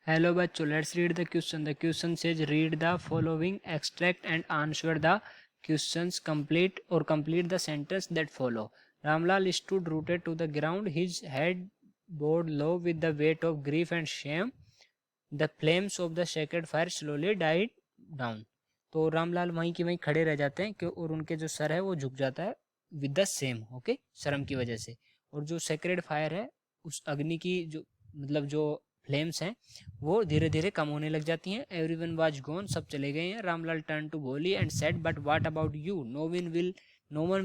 Hello बच्चों, let's read the question. The question says read the following extract and answer the questions complete the sentence that follow. Ramlal stood rooted to the ground, his head bowed low with the weight of grief and shame. The flames of the sacred fire slowly died down. तो रामलाल वहीं के वहीं खड़े रह जाते हैं और उनके जो सर है वो झुक जाता है विद द सेम, ओके, शर्म की वजह से। और जो सेक्रेड फायर है, उस अग्नि की जो मतलब जो फ्लेम्स हैं वो धीरे धीरे कम होने लग जाती हैं। एवरीवन वाज गॉन, सब चले गए हैं। Ramlal turn to Bholi and said but what about you, no one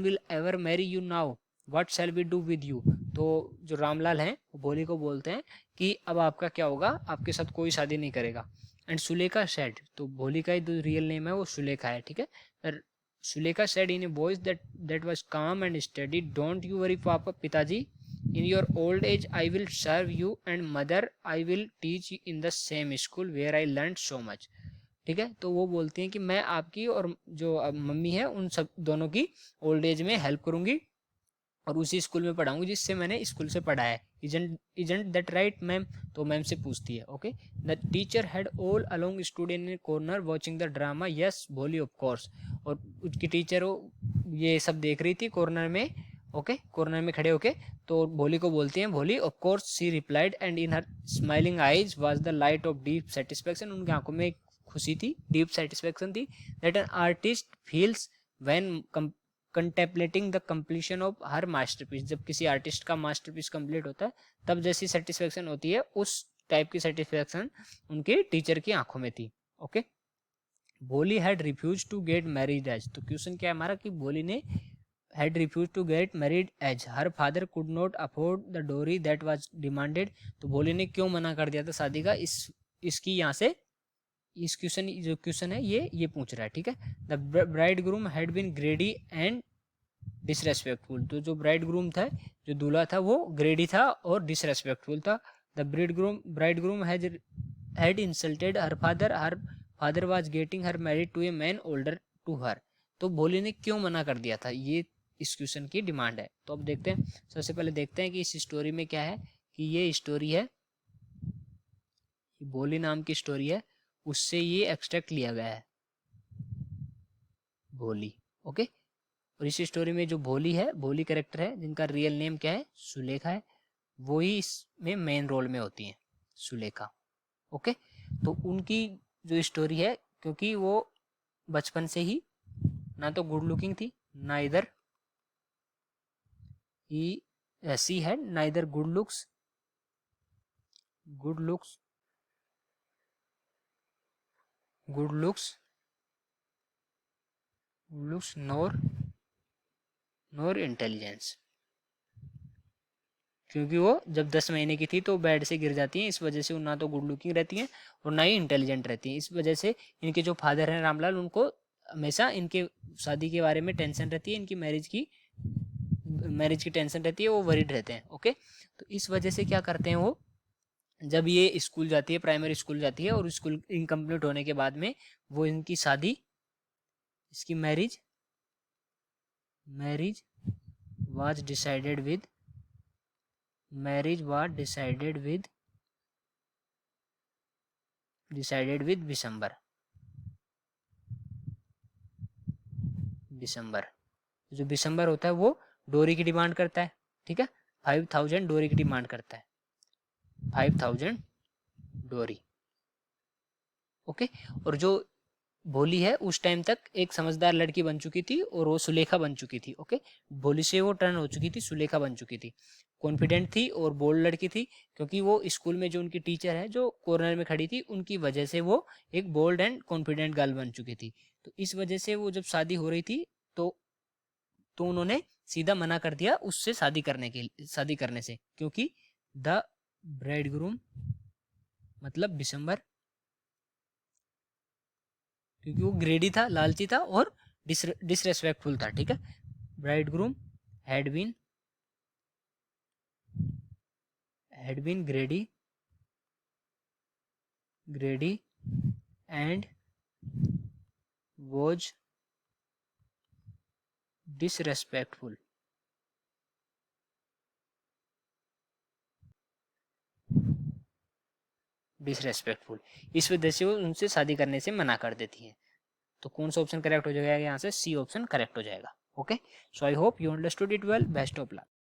will ever marry you now, what shall we do with you. तो जो रामलाल हैं वो भोली को बोलते हैं कि अब आपका क्या होगा, आपके साथ कोई शादी नहीं करेगा। एंड सुलेखा सेड, तो भोली का ही जो रियल नेम है वो सुलेखा है, ठीक है। Sulekha said in a voice that was calm and study, don't you worry पापा, पिताजी, in your old age I will serve you, and mother I will teach you in the same school where I learn so much. ठीक है, तो वो बोलती हैं कि मैं आपकी और जो मम्मी है उन सब दोनों की ओल्ड एज में हेल्प करूंगी और उसी स्कूल में पढ़ाऊंगी जिससे मैंने स्कूल से पढ़ा है। इजंट दैट राइट मैम, तो मैम से पूछती है। Okay, the teacher had all along stood in A corner watching the drama, yes भोली ऑफ कोर्स। और उसकी टीचर ये सब देख रही थी कॉर्नर में, ओके, कॉर्नर में खड़े होके। तो भोली को बोलती हैं भोली, of course she replied, and in her smiling eyes was the light of deep satisfaction, उनकी आंखों में खुशी थी, डीप सेटिस्फेक्शन थी, that an artist feels when contemplating the completion of her masterpiece. जब किसी आर्टिस्ट का मास्टरपीस कंप्लीट होता है तब जैसी सेटिस्फेक्शन होती है, उस टाइप की सेटिस्फेक्शन उनके टीचर की आंखों में थी। Okay, Bholi had refuse to get married as, तो क्वेश्चन क्या है हमारा कि भोली ने had refused to get married as her father could not afford the dowry that was demanded। तो भोली ने क्यों मना कर दिया था शादी का, इसकी यहाँ से इस क्वेश्चन जो क्वेश्चन है ये पूछ रहा है, ठीक है। The bridegroom had been greedy and disrespectful, तो जो ब्राइड ग्रूम था, जो दूल्हा था, वो ग्रेडी था और डिसरेस्पेक्टफुल था। The bridegroom had insulted her father was getting her married to a man older to her. तो भोली ने क्यों मना कर दिया था, ये इस क्वेश्चन की डिमांड है। तो अब देखते हैं, सबसे पहले देखते हैं कि इस स्टोरी में क्या है। कि ये स्टोरी है, भोली नाम की स्टोरी है, उससे ये एक्सट्रैक्ट लिया गया है, भोली। ओके, और इस स्टोरी में जो भोली है, भोली कैरेक्टर है जिनका रियल नेम क्या है, सुलेखा है, वो ही इसमें मेन रोल में होती हैं, सुलेखा। ओके, तो उनकी जो स्टोरी है, क्योंकि वो बचपन से ही ना तो गुड लुकिंग थी, ना इधर she had neither good looks good looks good looks NOR intelligence. क्योंकि वो जब 10 महीने की थी तो बेड से गिर जाती हैं, इस वजह से वो ना तो गुड लुकिंग रहती हैं और ना ही इंटेलिजेंट रहती हैं। इस वजह से इनके जो फादर हैं रामलाल, उनको हमेशा इनके शादी के बारे में टेंशन रहती है, इनकी मैरिज की टेंशन रहती है, वो वरीड रहते हैं। ओके, तो इस वजह से क्या करते हैं वो, जब ये स्कूल जाती है, प्राइमरी स्कूल जाती है, और स्कूल इनकम्प्लीट होने के बाद में वो इनकी शादी, इसकी मैरिज वाज डिसाइडेड विद दिसंबर। जो दिसंबर होता है वो डोरी की डिमांड करता है, ठीक है, 5000 डोरी की डिमांड करता है, 5000 डोरी। ओके, और जो भोली है उस टाइम तक एक समझदार लड़की बन चुकी थी और वो सुलेखा बन चुकी थी। ओके, भोली से वो टर्न हो चुकी थी, सुलेखा बन चुकी थी, कॉन्फिडेंट थी और बोल्ड लड़की थी। क्योंकि वो स्कूल में जो उनकी टीचर है जो कॉर्नर में खड़ी थी, उनकी वजह से वो एक बोल्ड एंड कॉन्फिडेंट गर्ल बन चुकी थी। तो इस वजह से वो जब शादी हो रही थी तो उन्होंने सीधा मना कर दिया उससे शादी करने से, क्योंकि द ब्राइड ग्रूम मतलब दिसंबर, क्योंकि वो ग्रेडी था, लालची था और डिसरेस्पेक्टफुल था, ठीक है। Bridegroom had been greedy and was disrespectful. Disrespectful, इस वजह से वो उनसे शादी करने से मना कर देती है। तो कौन सा ऑप्शन करेक्ट हो जाएगा यहाँ से? सी ऑप्शन करेक्ट हो जाएगा। Okay, so I hope you understood it well. Best of luck.